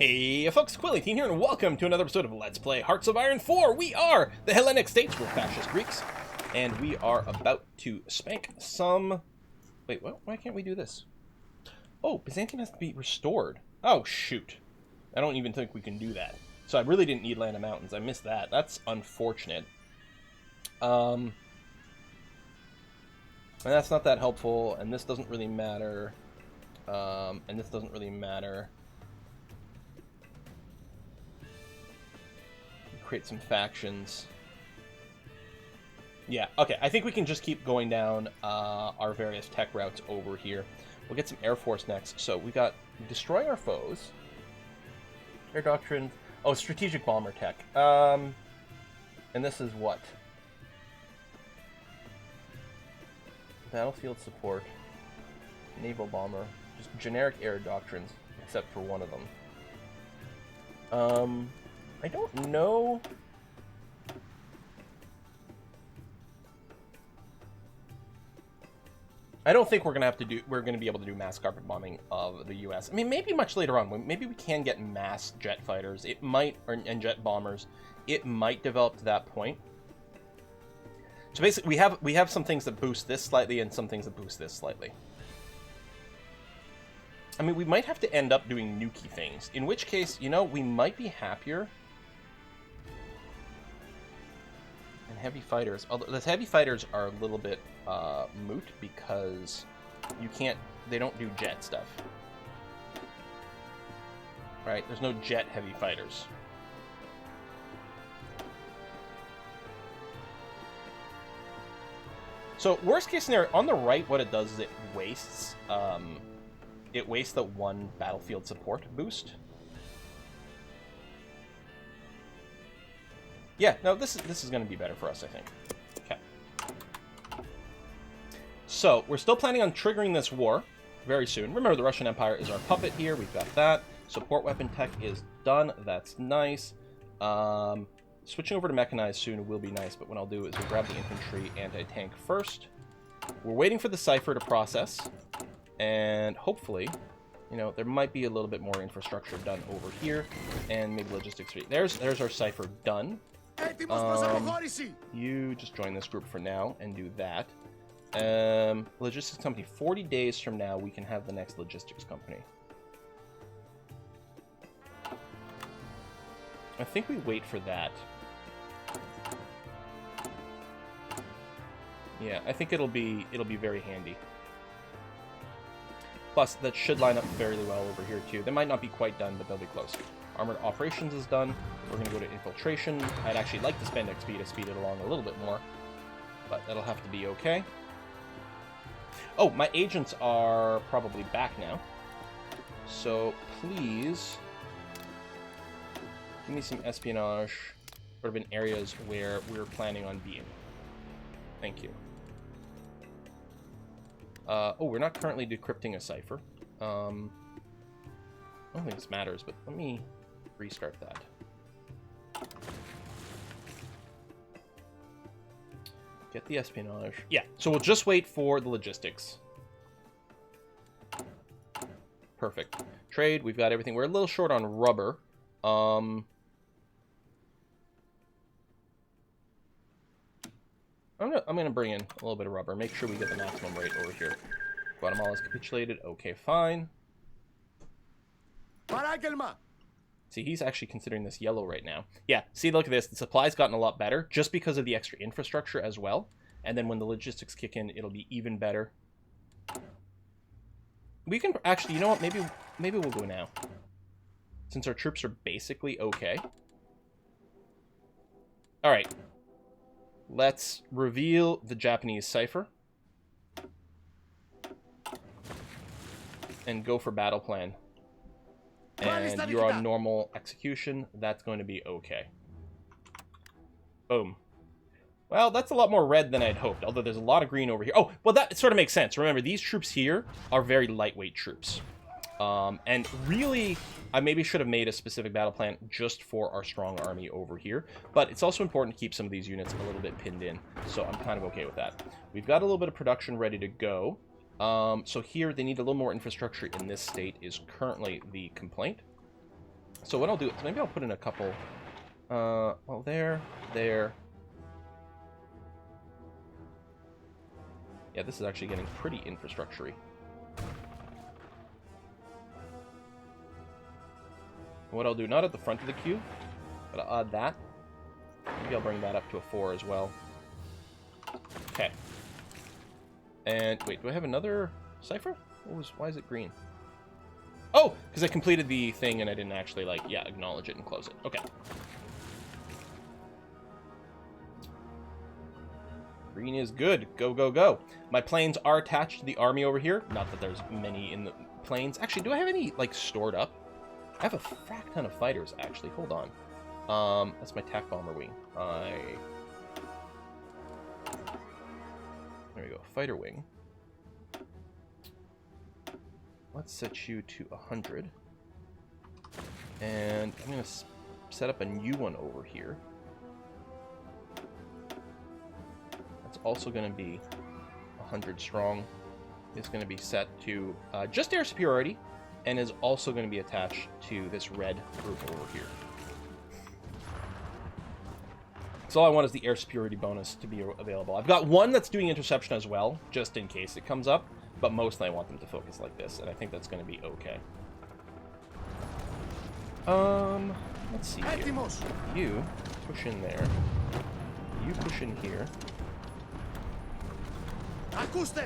Hey folks, Quilly18 here, and welcome to another episode of Let's Play Hearts of Iron 4. We are the Hellenic states, we're fascist Greeks, and we are about to spank some... Wait, what? Why can't we do this? Oh, Byzantium has to be restored. Oh, shoot. I don't even think we can do that. So I really didn't need Land of Mountains. I missed that. That's unfortunate. And that's not that helpful, and this doesn't really matter. And this doesn't really matter. Create some factions. Yeah, okay, I think we can just keep going down our various tech routes over here. We'll get some Air Force next. So we got destroy our foes. Air doctrine. Oh, strategic bomber tech. And this is what? Battlefield support. Naval bomber. Just generic air doctrines, except for one of them. I don't know. I don't think we're gonna be able to do mass carpet bombing of the U.S. I mean, maybe much later on. Maybe we can get mass jet fighters. It might, and jet bombers. It might develop to that point. So basically, we have some things that boost this slightly and some things that boost this slightly. I mean, we might have to end up doing nukey things. In which case, you know, we might be happier. And heavy fighters, although the heavy fighters are a little bit moot because they don't do jet stuff. Right? There's no jet heavy fighters. So worst case scenario, on the right, what it does is it wastes the one battlefield support boost. Yeah, no, this is going to be better for us, I think. Okay. So, we're still planning on triggering this war very soon. Remember, the Russian Empire is our puppet here. We've got that. Support weapon tech is done. That's nice. Switching over to mechanized soon will be nice, but what I'll do is we'll grab the infantry anti-tank first. We're waiting for the cipher to process, and hopefully, you know, there might be a little bit more infrastructure done over here, and maybe logistics. There's our cipher done. You just join this group for now and do that. Logistics company, 40 days from now, we can have the next logistics company. I think we wait for that. Yeah, I think it'll be very handy. Plus, that should line up fairly well over here, too. They might not be quite done, but they'll be close. Armored operations is done. We're going to go to infiltration. I'd actually like to spend XP to speed it along a little bit more, but that'll have to be okay. Oh, my agents are probably back now. So, please give me some espionage sort of in areas where we're planning on being. Thank you. Oh, we're not currently decrypting a cipher. I don't think this matters, but let me restart that. Get the espionage. Yeah, so we'll just wait for the logistics. Perfect. Trade, we've got everything. We're a little short on rubber. I'm gonna bring in a little bit of rubber. Make sure we get the maximum rate over here. Guatemala's capitulated. Okay, fine. See, he's actually considering this yellow right now. Yeah, see, look at this. The supply's gotten a lot better just because of the extra infrastructure as well. And then when the logistics kick in, it'll be even better. We can actually, you know what? Maybe we'll go now. Since our troops are basically okay. All right. Let's reveal the Japanese cipher. And go for battle plan. And you're on normal execution. That's going to be okay. Boom. Well, that's a lot more red than I'd hoped, although there's a lot of green over here. Oh, well, that sort of makes sense. Remember, these troops here are very lightweight troops. And really, I maybe should have made a specific battle plan just for our strong army over here. But it's also important to keep some of these units a little bit pinned in. So I'm kind of okay with that. We've got a little bit of production ready to go. So here, they need a little more infrastructure in this state is currently the complaint. So what I'll do is maybe I'll put in a couple. Well, there. Yeah, this is actually getting pretty infrastructure-y. What I'll do, not at the front of the queue, but I'll add that. Maybe I'll bring that up to a 4 as well. Okay. And wait, do I have another cipher? Why is it green? Oh, because I completed the thing and I didn't actually, like, yeah, acknowledge it and close it. Okay. Green is good. Go, go, go. My planes are attached to the army over here. Not that there's many in the planes. Actually, do I have any, like, stored up? I have a frack ton of fighters, actually. Hold on. That's my tac bomber wing. There we go. Fighter wing. Let's set you to 100. And I'm going to set up a new one over here. That's also going to be 100 strong. It's going to be set to just air superiority, and is also going to be attached to this red group over here. So all I want is the air superiority bonus to be available. I've got one that's doing interception as well, just in case it comes up, but mostly I want them to focus like this, and I think that's going to be okay. Let's see here. You push in there. You push in here.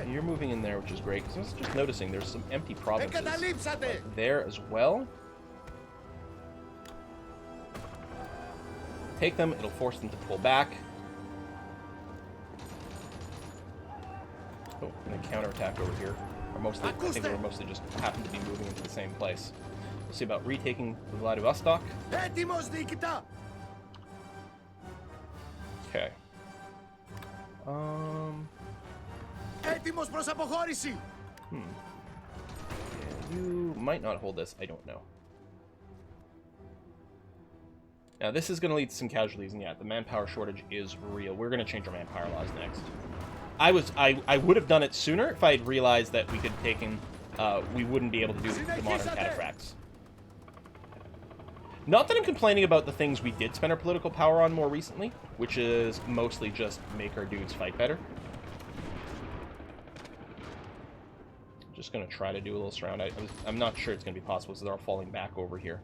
You're moving in there, which is great, because I was just noticing there's some empty provinces right there as well. Take them, it'll force them to pull back. Oh, and a counterattack over here. Or mostly, I think they were mostly just happened to be moving into the same place. We'll see about retaking Vladivostok. Okay. Yeah, you might not hold this, I don't know. Now, this is going to lead to some casualties, and yeah, the manpower shortage is real. We're going to change our manpower laws next. I would have done it sooner if I had realized that we could take in, we wouldn't be able to do the modern cataphracts. Not that I'm complaining about the things we did spend our political power on more recently, which is mostly just make our dudes fight better. Just going to try to do a little surround. I'm not sure it's going to be possible because they're all falling back over here.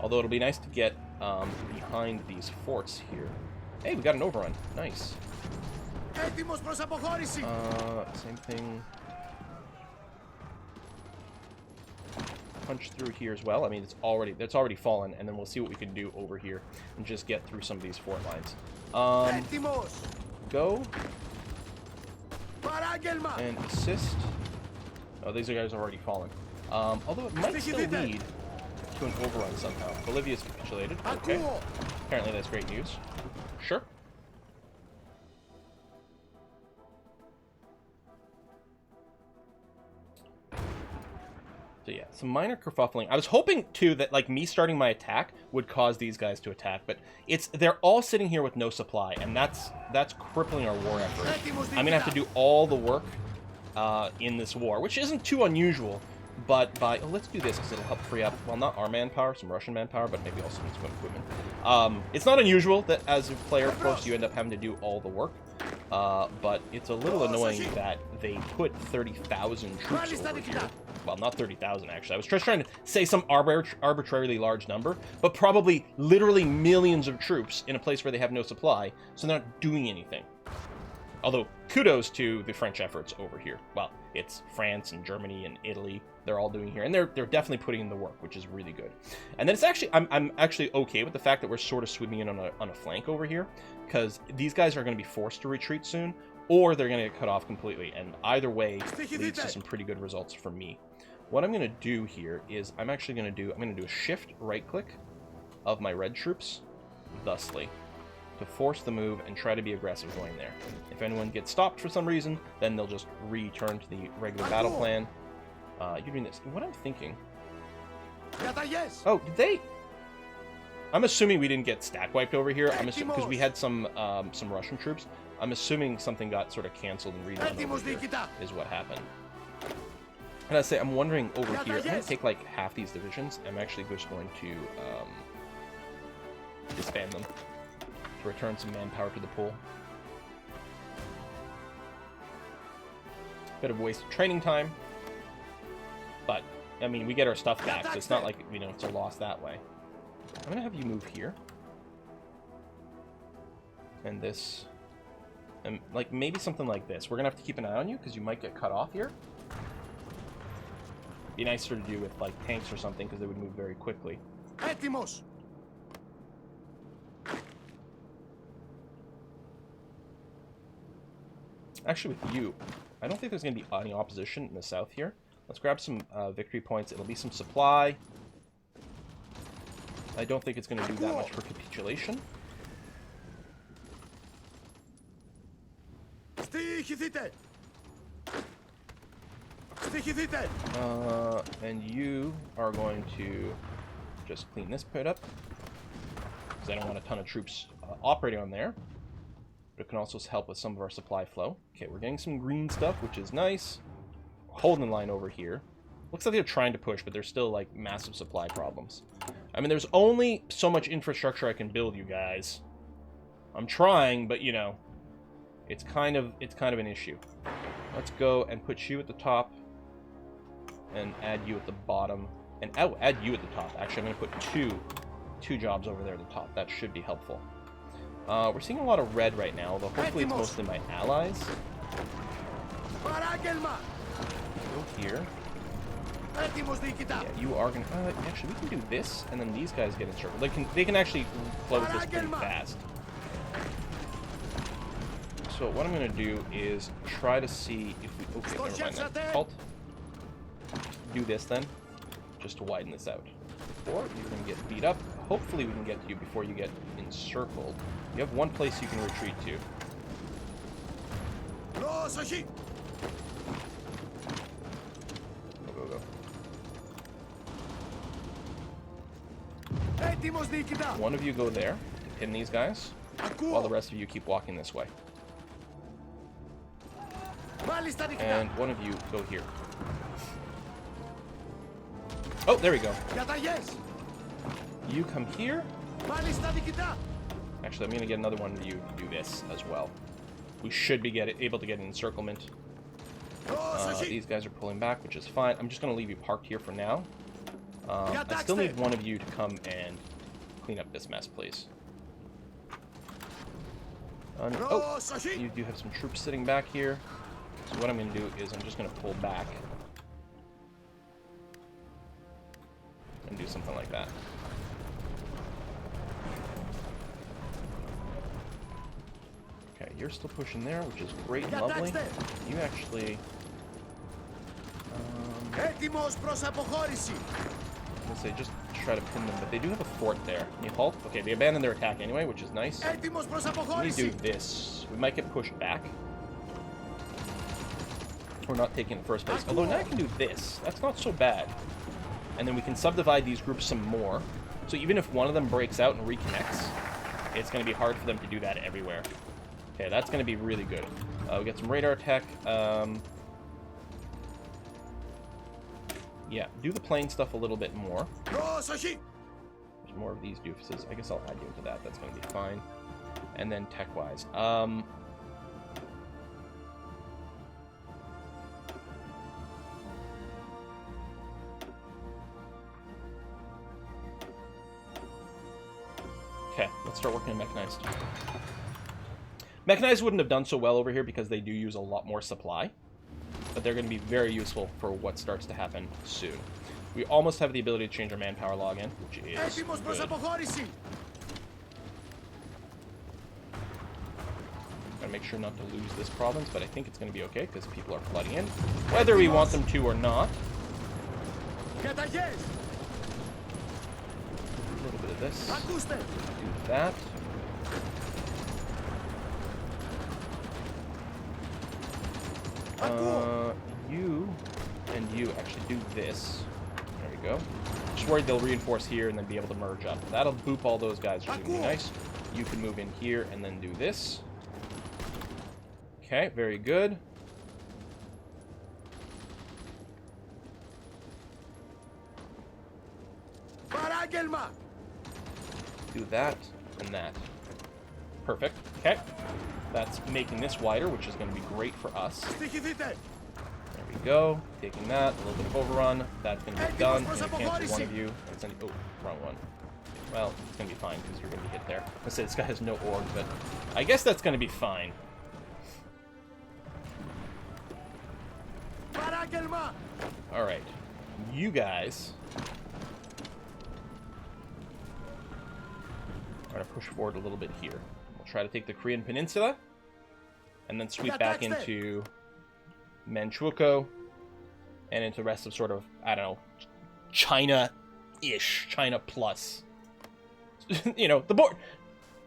Although it'll be nice to get behind these forts here. Hey, we got an overrun. Nice. Same thing. Punch through here as well. I mean, it's already fallen, and then we'll see what we can do over here and just get through some of these fort lines. Go. And assist. Oh, these guys are already fallen. Although it might still lead to an overrun somehow. Bolivia's capitulated. Okay. Apparently that's great news. Sure. So yeah, some minor kerfuffling. I was hoping too that like me starting my attack would cause these guys to attack, but they're all sitting here with no supply, and that's crippling our war effort. I'm gonna have to do all the work in this war, which isn't too unusual. But let's do this because it'll help free up, well, not our manpower, some Russian manpower, but maybe also some equipment. It's not unusual that as a player, of course, you end up having to do all the work. But it's a little annoying that they put 30,000 troops over here. Well, not 30,000, actually. I was just trying to say some arbitrarily large number, but probably literally millions of troops in a place where they have no supply, so they're not doing anything. Although, kudos to the French efforts over here. Well, it's France and Germany and Italy. They're all doing here, and they're definitely putting in the work, which is really good. And then it's actually, I'm actually okay with the fact that we're sort of swimming in on a flank over here, because these guys are going to be forced to retreat soon, or they're going to get cut off completely. And either way leads to some pretty good results for me. What I'm going to do here is I'm going to do a shift right click of my red troops, thusly, to force the move and try to be aggressive going there. If anyone gets stopped for some reason, then they'll just return to the regular battle plan. You're doing this. What I'm thinking... Oh, did they... I'm assuming we didn't get stack wiped over here. I'm assuming because we had some Russian troops. I'm assuming something got sort of canceled and redone over here is what happened. And I say, I'm wondering over here, I'm going to take like half these divisions. I'm actually just going to disband them to return some manpower to the pool. Bit of waste of training time. But, I mean, we get our stuff back, so it's not like, you know, it's a loss that way. I'm going to have you move here. And this. And, like, maybe something like this. We're going to have to keep an eye on you, because you might get cut off here. Be nicer to do with like tanks or something because they would move very quickly. Έτοιμος. Actually, with you, I don't think there's going to be any opposition in the south here. Let's grab some victory points. It'll be some supply. I don't think it's going to do that much for capitulation. And you are going to just clean this pit up, because I don't want a ton of troops operating on there. But it can also help with some of our supply flow. Okay, we're getting some green stuff, which is nice. Holding the line over here. Looks like they're trying to push, but there's still like massive supply problems. I mean, there's only so much infrastructure I can build, you guys. I'm trying, but you know, it's kind of an issue. Let's go and put you at the top. And add you at the bottom. And add you at the top. Actually, I'm going to put two jobs over there at the top. That should be helpful. We're seeing a lot of red right now, although hopefully it's mostly my allies. Go here. Yeah, you are going to... actually, we can do this, and then these guys get encircled. They can actually close this pretty fast. So what I'm going to do is try to see if we... Okay, never mind that. Halt. Do this then, just to widen this out. Or you're going to get beat up. Hopefully we can get to you before you get encircled. You have one place you can retreat to. Go. One of you go there to pin these guys, while the rest of you keep walking this way. And one of you go here. Oh, there we go. You come here. Actually, I'm going to get another one of you to do this as well. We should be able to get an encirclement. These guys are pulling back, which is fine. I'm just going to leave you parked here for now. I still need one of you to come and clean up this mess, please. Oh, you do have some troops sitting back here. So what I'm going to do is I'm just going to pull back. And do something like that. Okay, you're still pushing there, which is great and lovely. You actually... I'm gonna say just try to pin them, but they do have a fort there. Can you halt? Okay, they abandoned their attack anyway, which is nice. Let me do this. We might get pushed back. We're not taking it first place. Although now I can do this. That's not so bad. And then we can subdivide these groups some more. So even if one of them breaks out and reconnects, it's going to be hard for them to do that everywhere. Okay, that's going to be really good. We get some radar tech. Yeah, do the plane stuff a little bit more. There's more of these doofuses. I guess I'll add you into that. That's going to be fine. And then tech-wise. Okay, let's start working on mechanized. Mechanized wouldn't have done so well over here because they do use a lot more supply. But they're going to be very useful for what starts to happen soon. We almost have the ability to change our manpower login, which is good. Gotta make sure not to lose this province, but I think it's going to be okay because people are flooding in, whether we want them to or not. A little bit of this. Do that. You and you actually do this. There we go. Just worried they'll reinforce here and then be able to merge up. That'll boop all those guys, which is going to be nice. You can move in here and then do this. Okay, very good. Do that and that. Perfect. Okay. That's making this wider, which is going to be great for us. There we go. Taking that. A little bit of overrun. That's going to be done. I'm going to cancel one of you. Oh, wrong one. Well, it's going to be fine because you're going to be hit there. I said this guy has no org, but I guess that's going to be fine. Alright. You guys are going to push forward a little bit here. We'll try to take the Korean Peninsula and then sweep back into Manchukuo and into the rest of sort of, I don't know, China-ish, China plus. You know, the board.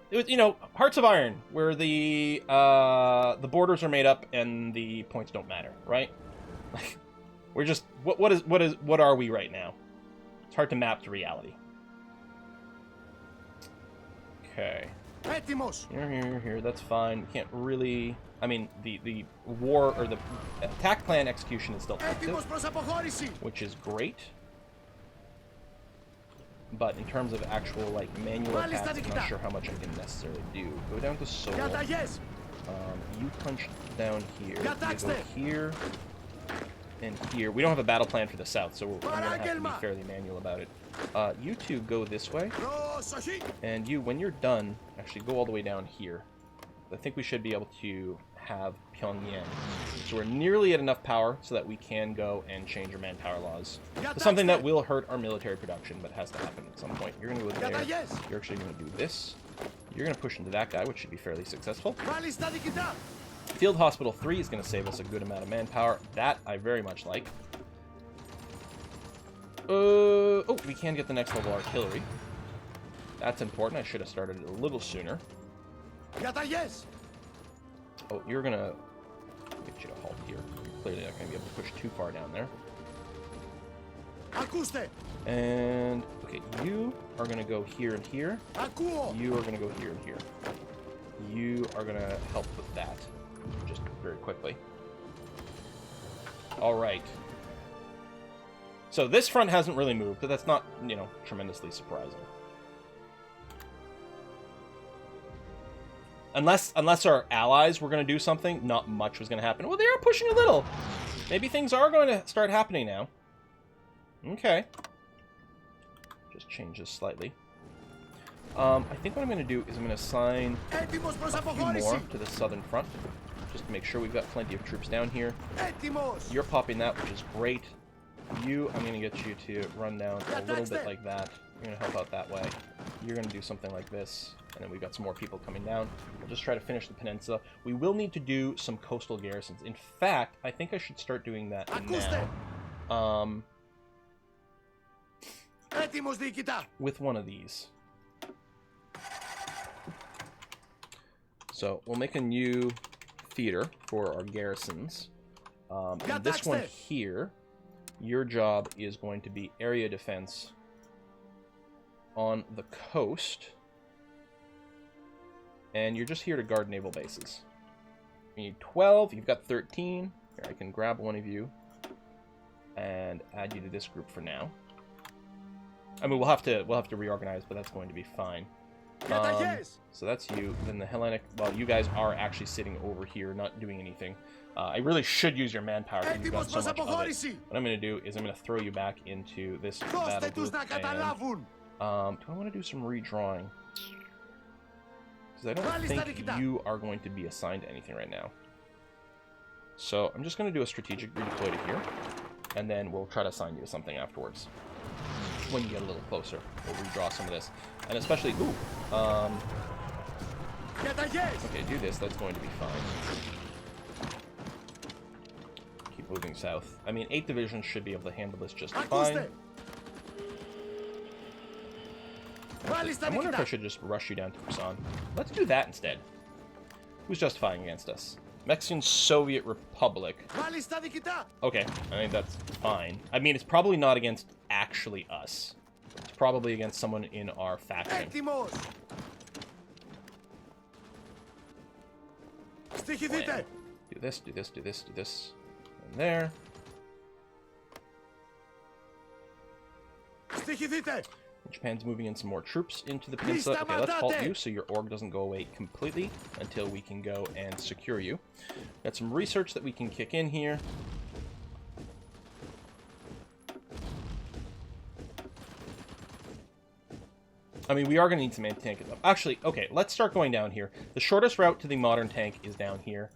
You know, Hearts of Iron, where the borders are made up and the points don't matter, right? Like, we're just what are we right now? It's hard to map to reality. Okay. Here. That's fine. We can't really. I mean, the war or the attack plan execution is still active, which is great. But in terms of actual, like, manual attacks, I'm not sure how much I can necessarily do. Go down to Seoul. You punch down here. You go here and here. We don't have a battle plan for the south, so I'm going to have to be fairly manual about it. You two go this way. And you, when you're done, actually go all the way down here. I think we should be able to have Pyongyang. So we're nearly at enough power so that we can go and change our manpower laws. It's something that will hurt our military production, but has to happen at some point. You're going to go there. You're actually going to do this. You're going to push into that guy, which should be fairly successful. Field Hospital 3 is going to save us a good amount of manpower. That I very much like. Oh, we can get the next level artillery. That's important. I should have started it a little sooner. Oh, you're gonna get you to halt here. You're clearly not gonna be able to push too far down there. And okay, you are gonna go here and here. You are gonna go here and here. You are gonna help with that, just very quickly. All right. So this front hasn't really moved, but that's not, you know, tremendously surprising. Unless our allies were going to do something, not much was going to happen. Well, they are pushing a little. Maybe things are going to start happening now. Okay. Just change this slightly. I think what I'm going to do is I'm going to assign a few more to the southern front, just to make sure we've got plenty of troops down here. You're popping that, which is great. You, I'm going to get you to run down a little bit like that. You're going to help out that way. You're going to do something like this. And then we've got some more people coming down. We'll just try to finish the peninsula. We will need to do some coastal garrisons. In fact, I think I should start doing that now. With one of these. So we'll make a new theater for our garrisons. And this one here, your job is going to be area defense on the coast. And you're just here to guard naval bases. You need 12. You've got 13. Here, I can grab one of you and add you to this group for now. I mean, we'll have to reorganize, but that's going to be fine. So that's you. Then the Hellenic. Well, you guys are actually sitting over here, not doing anything. I really should use your manpower because you've got so much of it. What I'm going to do is I'm going to throw you back into this battle group. And, do I want to do some redrawing? Because I don't think you are going to be assigned to anything right now. So I'm just going to do a strategic redeploy to here, and then we'll try to assign you to something afterwards. When you get a little closer, we'll redraw some of this. And especially, okay, do this, that's going to be fine. Keep moving south. I mean, 8th Division should be able to handle this just fine. I wonder if I should just rush you down to Busan. Let's do that instead. Who's justifying against us? Mexican Soviet Republic. Okay, I think that's fine. I mean, it's probably not against actually us. It's probably against someone in our faction. Do this, do this, do this, do this. And there. Japan's moving in some more troops into the peninsula. Okay, let's halt you so your org doesn't go away completely until we can go and secure you. Got some research that we can kick in here. I mean, we are going to need some anti-tank. Actually, okay, let's start going down here. The shortest route to the modern tank is down here.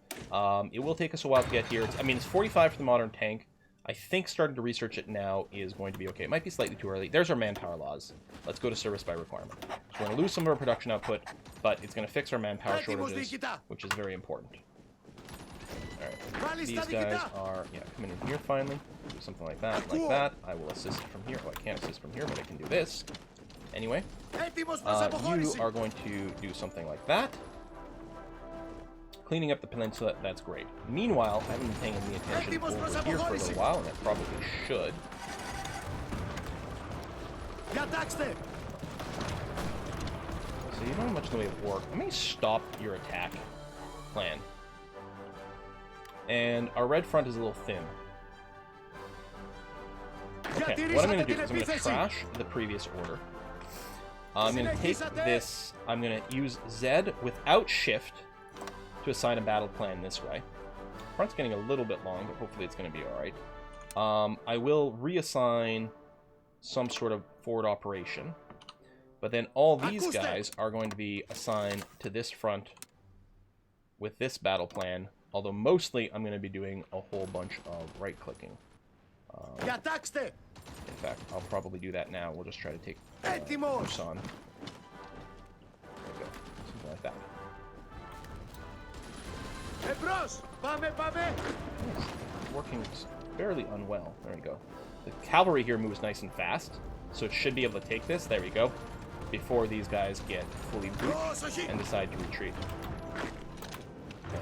It will take us a while to get here. I mean, it's 45 for the modern tank. I think starting to research it now is going to be okay. It might be slightly too early. There's our manpower laws. Let's go to service by requirement. So we're going to lose some of our production output, but it's going to fix our manpower shortages, which is very important. Alright, these guys are, yeah, coming in here finally. Do something like that, like that. I will assist from here. Oh, I can't assist from here, but I can do this. Anyway, you are going to do something like that. Cleaning up the peninsula, that's great. Meanwhile, I haven't been paying any attention over here for a little while, and I probably should. So you don't have much in the way of work. Let me stop your attack plan. And our red front is a little thin. Okay, what I'm going to do is I'm going to trash the previous order. I'm going to take this, I'm going to use Z without shift to assign a battle plan this way. Front's getting a little bit long, but hopefully it's going to be alright. I will reassign some sort of forward operation. But then all these guys are going to be assigned to this front with this battle plan. Although mostly I'm going to be doing a whole bunch of right-clicking. In fact, I'll probably do that now. We'll just try to take Busan. There we go. Something like that. It's working fairly unwell. There we go. The cavalry here moves nice and fast, so it should be able to take this. There we go. Before these guys get fully booped and decide to retreat.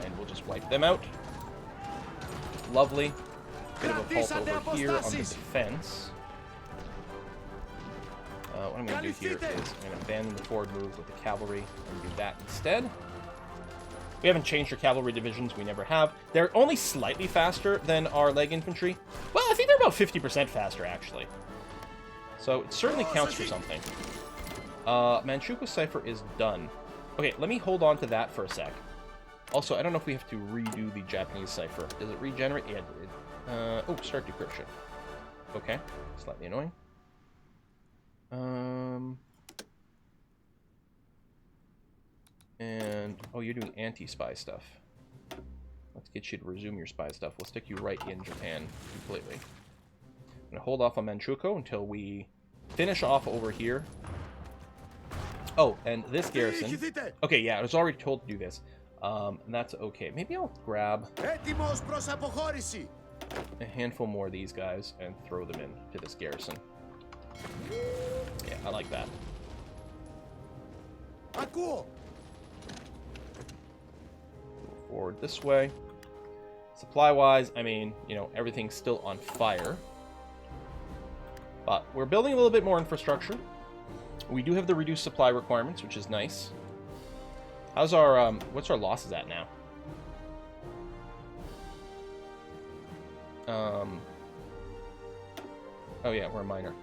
And we'll just wipe them out. Lovely. Bit of a halt over here on the defense. What I'm going to do here is I'm going to abandon the forward move with the cavalry and do that instead. We haven't changed our cavalry divisions. We never have. They're only slightly faster than our leg infantry. Well, I think they're about 50% faster, actually. So it certainly counts for something. Manchukuo Cipher is done. Okay, let me hold on to that for a sec. Also, I don't know if we have to redo the Japanese cipher. Does it regenerate? Yeah, it did. Oh, start decryption. Okay, slightly annoying. And, oh, you're doing anti-spy stuff. Let's get you to resume your spy stuff. We'll stick you right in Japan completely. I'm going to hold off on Manchukuo until we finish off over here. Oh, and this garrison... Okay, yeah, I was already told to do this. And that's okay. Maybe I'll grab a handful more of these guys and throw them into this garrison. Yeah, I like that. Move forward this way. Supply-wise, I mean, you know, everything's still on fire. But we're building a little bit more infrastructure. We do have the reduced supply requirements, which is nice. How's our, what's our losses at now? Oh yeah, we're a minor.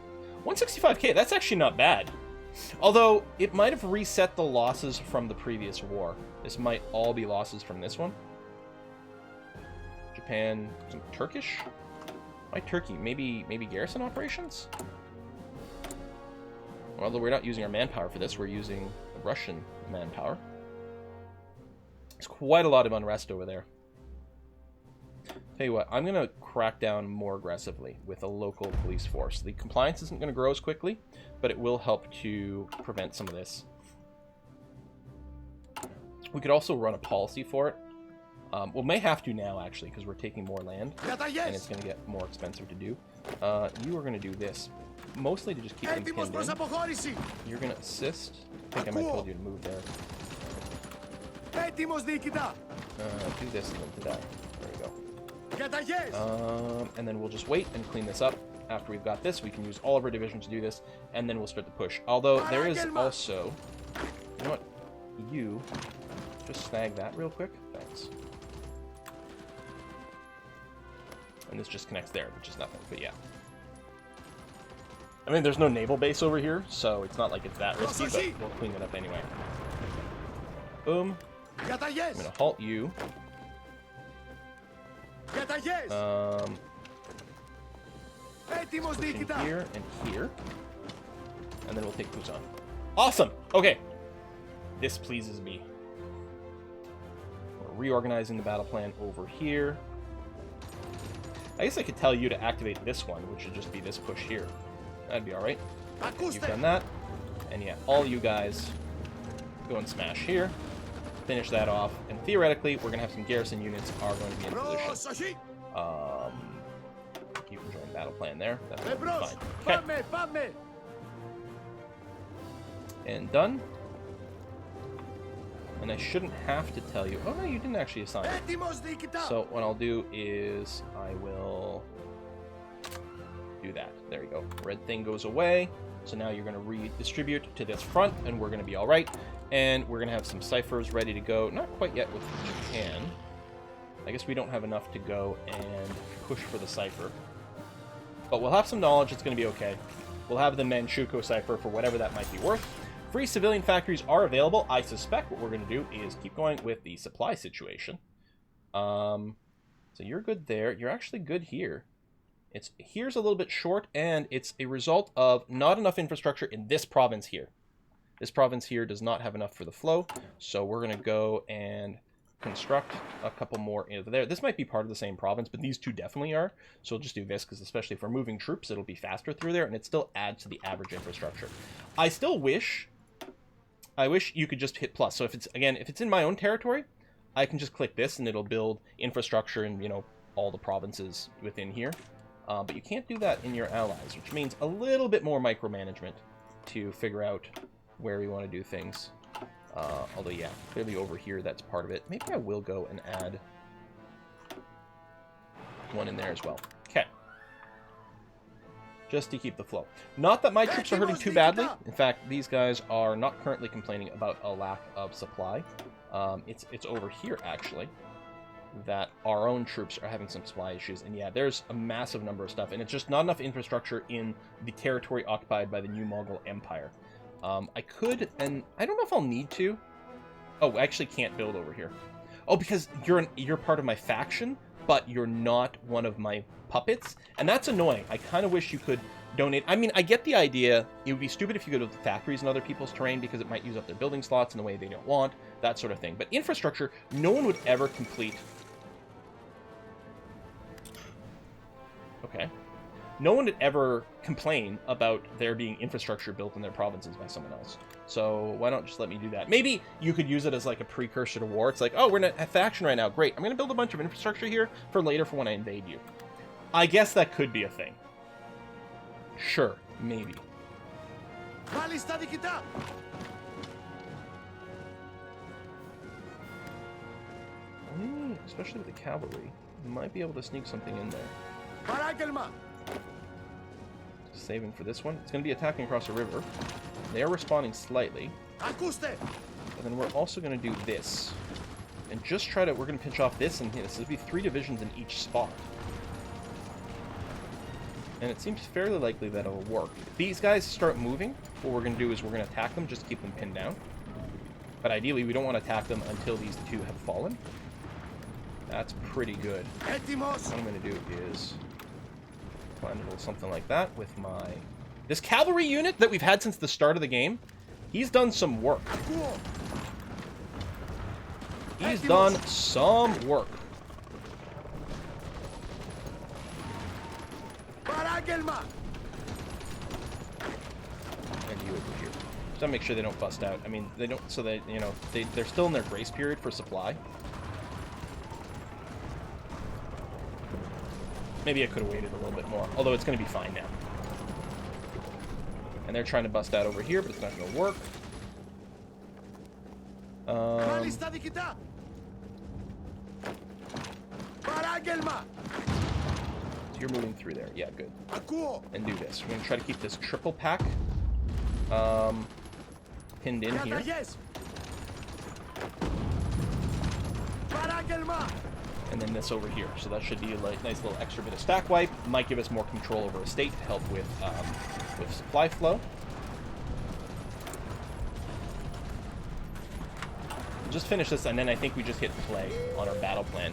165k, that's actually not bad. Although, it might have reset the losses from the previous war. This might all be losses from this one. Japan, some Turkish? Why Turkey? Maybe garrison operations? Although we're not using our manpower for this, we're using the Russian manpower. There's quite a lot of unrest over there. Tell you what, I'm going to crack down more aggressively with a local police force. The compliance isn't going to grow as quickly, but it will help to prevent some of this. We could also run a policy for it. We may have to now, actually, because we're taking more land, and it's going to get more expensive to do. You are going to do this, mostly to just keep them pinned in. You're going to assist. I think I might have told you to move there. Do this and then to that. There we go. And then we'll just wait and clean this up. After we've got this, we can use all of our divisions to do this, and then we'll start the push. Although, there is also... You know what? You... Just snag that real quick. Thanks. And this just connects there, which is nothing, but yeah. I mean, there's no naval base over here, so it's not like it's that risky, but we'll clean it up anyway. Boom. I'm gonna halt you. Push in here and here. And then we'll take Busan. Awesome! Okay. This pleases me. We're reorganizing the battle plan over here. I guess I could tell you to activate this one, which should just be this push here. That'd be alright. You've done that. And yeah, all you guys go and smash here. Finish that off. And theoretically, we're going to have some garrison units are going to be in position. You can join battle plan there. That's fine. Okay. And done. And I shouldn't have to tell you. Oh, no, you didn't actually assign it. So what I'll do is I will do that. There you go. Red thing goes away. So now you're going to redistribute to this front, and we're going to be all right. And we're going to have some ciphers ready to go. Not quite yet with Japan. I guess we don't have enough to go and push for the cipher. But we'll have some knowledge. It's going to be okay. We'll have the Manchukuo cipher for whatever that might be worth. Free civilian factories are available. I suspect what we're going to do is keep going with the supply situation. So you're good there. You're actually good here. Here's a little bit short, and it's a result of not enough infrastructure in this province here. This province here does not have enough for the flow, so we're going to go and construct a couple more over there. This might be part of the same province, but these two definitely are. So we'll just do this, because especially if we're moving troops, it'll be faster through there, and it still adds to the average infrastructure. I wish you could just hit plus. So if it's in my own territory, I can just click this, and it'll build infrastructure in, all the provinces within here. But you can't do that in your allies, which means a little bit more micromanagement to figure out where we want to do things. Although, yeah, clearly over here, that's part of it. Maybe I will go and add one in there as well. Okay. Just to keep the flow. Not that my troops are hurting too badly. In fact, these guys are not currently complaining about a lack of supply. It's over here, actually, that our own troops are having some supply issues. And yeah, there's a massive number of stuff, and it's just not enough infrastructure in the territory occupied by the New Mongol Empire. I could, and I don't know if I'll need to. Oh, I actually can't build over here. Oh, because you're part of my faction, but you're not one of my puppets, and that's annoying. I kind of wish you could donate. I mean, I get the idea. It would be stupid if you could build factories in other people's terrain, because it might use up their building slots in a way they don't want, that sort of thing. But infrastructure, no one would ever complete. Okay. No one would ever complain about there being infrastructure built in their provinces by someone else. So why don't just let me do that? Maybe you could use it as like a precursor to war. It's like, oh, we're in a faction right now. Great. I'm going to build a bunch of infrastructure here for later for when I invade you. I guess that could be a thing. Sure. Maybe. Especially with the cavalry, you might be able to sneak something in there. Saving for this one. It's going to be attacking across a river. They are responding slightly. And then we're also going to do this. And just try to... We're going to pinch off this and this. There'll be 3 divisions in each spot. And it seems fairly likely that it'll work. If these guys start moving, what we're going to do is we're going to attack them just to keep them pinned down. But ideally, we don't want to attack them until these 2 have fallen. That's pretty good. What I'm going to do is... plan a little something like that with my... This cavalry unit that we've had since the start of the game, he's done some work. He's done some work. And you over here. Just to make sure they don't bust out. I mean, they don't... So they, they're still in their grace period for supply. Maybe I could have waited a little bit more, although it's going to be fine now. And they're trying to bust out over here, but it's not going to work. So you're moving through there. Yeah, good. And do this. We're going to try to keep this triple pack pinned in here. and then this over here. So that should be a nice little extra bit of stack wipe. Might give us more control over a state to help with supply flow. Just finish this, and then I think we just hit play on our battle plan.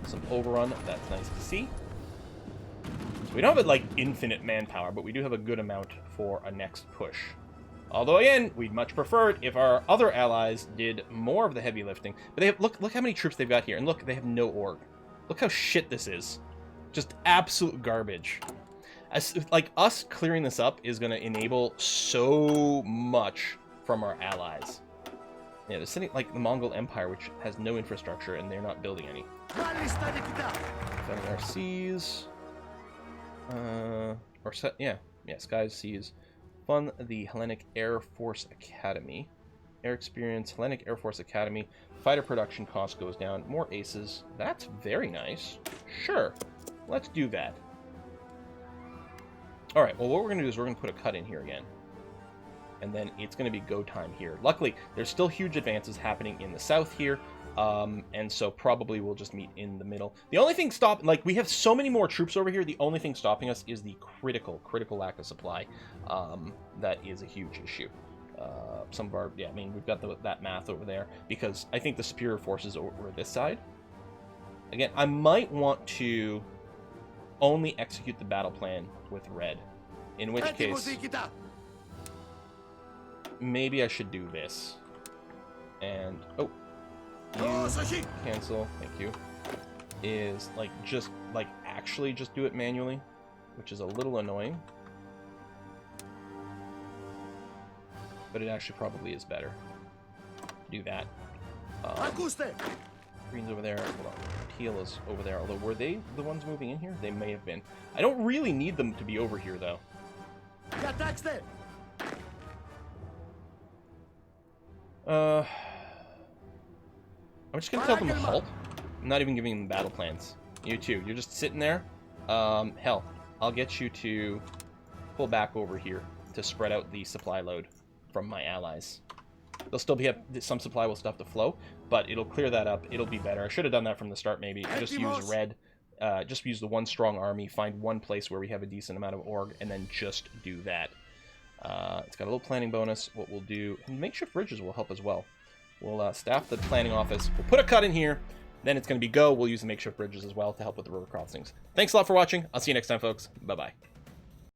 Some overrun, that's nice to see. So we don't have like infinite manpower, but we do have a good amount for a next push. Although again, we'd much prefer it if our other allies did more of the heavy lifting. But they have, look how many troops they've got here, and look, they have no org. Look how shit this is. Just absolute garbage. Like, us clearing this up is going to enable so much from our allies. Yeah, they're sitting like the Mongol Empire, which has no infrastructure, and they're not building any. Defending our seas. Skies, seas. Fund the Hellenic Air Force Academy. Air experience, Hellenic Air Force Academy. Fighter production cost goes down. More aces. That's very nice. Sure. Let's do that. Alright, well, what we're going to do is we're going to put a cut in here again. And then it's going to be go time here. Luckily, there's still huge advances happening in the south here. And so probably we'll just meet in the middle. The only thing we have so many more troops over here, the only thing stopping us is the critical lack of supply. That is a huge issue. Some of our, I mean, we've got that math over there, because I think the superior forces over this side. Again, I might want to only execute the battle plan with red, in which case maybe I should do this. And, oh, cancel, thank you, is actually just do it manually, which is a little annoying, but it actually probably is better to do that. Green's over there. Hold on. Teal is over there, although were they the ones moving in here? They may have been. I don't really need them to be over here, though. I'm just gonna tell them to halt. I'm not even giving them battle plans. You too. You're just sitting there. Hell, I'll get you to pull back over here to spread out the supply load from my allies. They'll still have some supply will still have to flow, but it'll clear that up. It'll be better. I should have done that from the start, maybe. Just use red. Just use the one strong army. Find one place where we have a decent amount of org, and then just do that. It's got a little planning bonus. What we'll do, and makeshift bridges will help as well. We'll staff the planning office. We'll put a cut in here. Then it's going to be go. We'll use the makeshift bridges as well to help with the river crossings. Thanks a lot for watching. I'll see you next time, folks. Bye-bye.